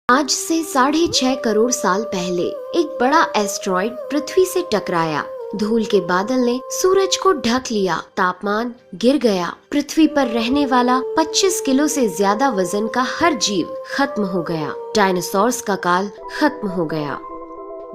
आज से 6.5 करोड़ साल पहले एक बड़ा एस्ट्रॉइड पृथ्वी से टकराया। धूल के बादल ने सूरज को ढक लिया, तापमान गिर गया। पृथ्वी पर रहने वाला 25 किलो से ज्यादा वजन का हर जीव खत्म हो गया। डायनासोर्स का काल खत्म हो गया।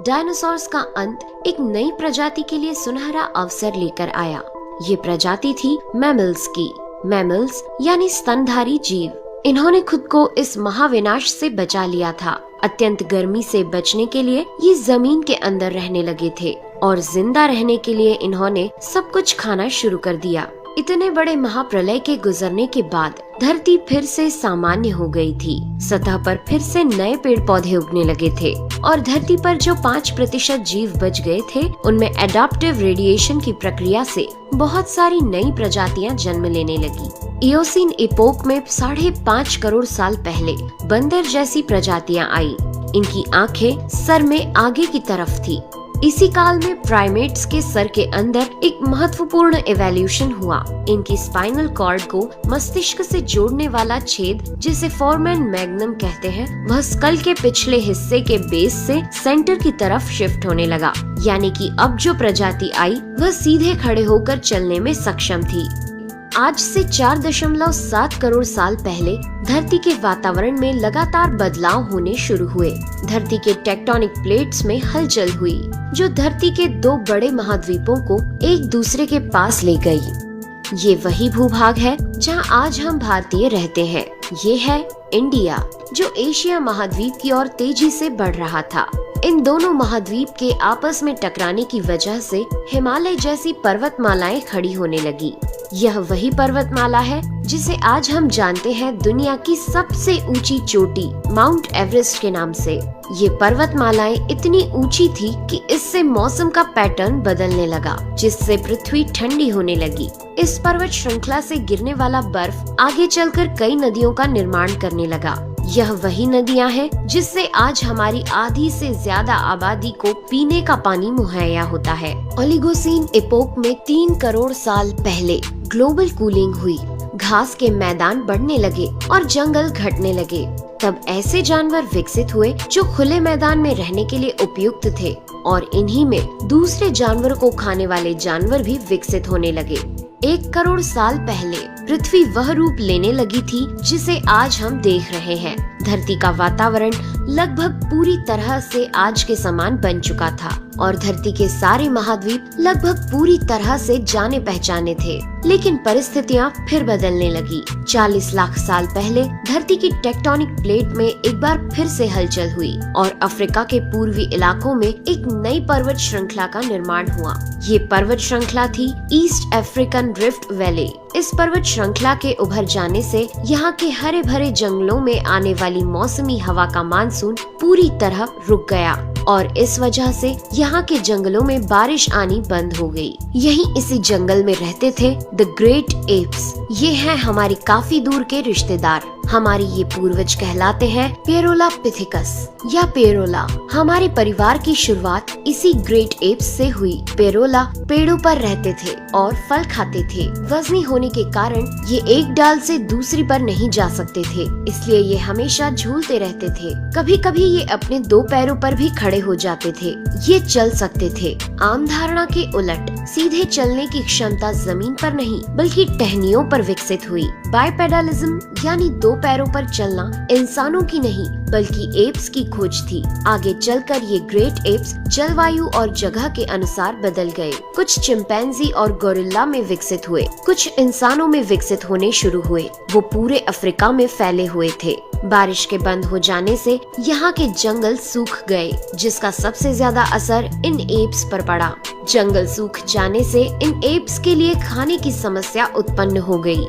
डायनासोर्स का अंत एक नई प्रजाति के लिए सुनहरा अवसर लेकर आया। ये प्रजाति थी मैमल्स की। मैमल्स यानी स्तनधारी जीव। इन्होंने खुद को इस महाविनाश से बचा लिया था। अत्यंत गर्मी से बचने के लिए ये जमीन के अंदर रहने लगे थे और जिंदा रहने के लिए इन्होंने सब कुछ खाना शुरू कर दिया। इतने बड़े महाप्रलय के गुजरने के बाद धरती फिर से सामान्य हो गई थी। सतह पर फिर से नए पेड़ पौधे उगने लगे थे और धरती पर जो 5% जीव बच गए थे, उनमें एडाप्टिव रेडिएशन की प्रक्रिया से बहुत सारी नई प्रजातियां जन्म लेने लगी। इयोसीन इपोक में 5.5 करोड़ साल पहले बंदर जैसी प्रजातियां आई। इनकी आंखें सर में आगे की तरफ थी। इसी काल में प्राइमेट्स के सर के अंदर एक महत्वपूर्ण इवोल्यूशन हुआ। इनकी स्पाइनल कॉर्ड को मस्तिष्क से जोड़ने वाला छेद, जिसे फोरमेन मैग्नम कहते हैं, वह स्कल के पिछले हिस्से के बेस से सेंटर की तरफ शिफ्ट होने लगा। यानी कि अब जो प्रजाति आई वह सीधे खड़े होकर चलने में सक्षम थी। आज से 4.7 करोड़ साल पहले धरती के वातावरण में लगातार बदलाव होने शुरू हुए। धरती के टेक्टोनिक प्लेट्स में हलचल हुई, जो धरती के 2 बड़े महाद्वीपों को एक दूसरे के पास ले गई। ये वही भूभाग है जहां आज हम भारतीय रहते हैं। ये है इंडिया, जो एशिया महाद्वीप की ओर तेजी से बढ़ रहा था। इन दोनों महाद्वीप के आपस में टकराने की वजह से हिमालय जैसी पर्वतमालाएं खड़ी होने लगी। यह वही पर्वतमाला है जिसे आज हम जानते हैं दुनिया की सबसे ऊंची चोटी माउंट एवरेस्ट के नाम से। ये पर्वतमालाएं इतनी ऊंची थी कि इससे मौसम का पैटर्न बदलने लगा, जिससे पृथ्वी ठंडी होने लगी। इस पर्वत श्रृंखला से गिरने वाला बर्फ आगे चलकर कई नदियों का निर्माण करने लगा। यह वही नदियां हैं जिससे आज हमारी आधी से ज्यादा आबादी को पीने का पानी मुहैया होता है। ओलिगोसीन इपोक में 3 करोड़ साल पहले ग्लोबल कूलिंग हुई। घास के मैदान बढ़ने लगे और जंगल घटने लगे। तब ऐसे जानवर विकसित हुए जो खुले मैदान में रहने के लिए उपयुक्त थे, और इन्हीं में दूसरे जानवरों को खाने वाले जानवर भी विकसित होने लगे। 1 करोड़ साल पहले पृथ्वी वह रूप लेने लगी थी जिसे आज हम देख रहे हैं। धरती का वातावरण लगभग पूरी तरह से आज के समान बन चुका था और धरती के सारे महाद्वीप लगभग पूरी तरह से जाने पहचाने थे। लेकिन परिस्थितियां फिर बदलने लगी। 40 लाख साल पहले धरती की टेक्टोनिक प्लेट में एक बार फिर से हलचल हुई और अफ्रीका के पूर्वी इलाकों में एक नई पर्वत श्रृंखला का निर्माण हुआ। ये पर्वत श्रृंखला थी ईस्ट अफ्रीकन रिफ्ट वैली। इस पर्वत श्रृंखला के उभर जाने से यहाँ के हरे भरे जंगलों में आने वाली मौसमी हवा का मानसून पूरी तरह रुक गया और इस वजह से यहाँ के जंगलों में बारिश आनी बंद हो गई। यहीं इसी जंगल में रहते थे द ग्रेट एप्स। ये हैं हमारी काफी दूर के रिश्तेदार। हमारी ये पूर्वज कहलाते हैं पेरोलापिथिकस या पेरोला। हमारे परिवार की शुरुआत इसी ग्रेट एप्स से हुई। पेरोला पेड़ों पर रहते थे और फल खाते थे। वजनी होने के कारण ये एक डाल से दूसरी पर नहीं जा सकते थे, इसलिए ये हमेशा झूलते रहते थे। कभी कभी ये अपने 2 पैरों पर भी खड़े हो जाते थे। ये चल सकते थे। आम धारणा के उलट सीधे चलने की क्षमता जमीन पर नहीं बल्कि टहनियों पर विकसित हुई। बाइपेडलिज्म यानी 2 पैरों पर चलना इंसानों की नहीं बल्कि एप्स की खोज थी। आगे चलकर ये ग्रेट एप्स जलवायु और जगह के अनुसार बदल गए। कुछ चिंपैंजी और गोरिल्ला में विकसित हुए, कुछ इंसानों में विकसित होने शुरू हुए। वो पूरे अफ्रीका में फैले हुए थे। बारिश के बंद हो जाने से यहाँ के जंगल सूख गए, जिसका सबसे ज्यादा असर इन एप्स पर पड़ा। जंगल सूख जाने से इन एप्स के लिए खाने की समस्या उत्पन्न हो गई।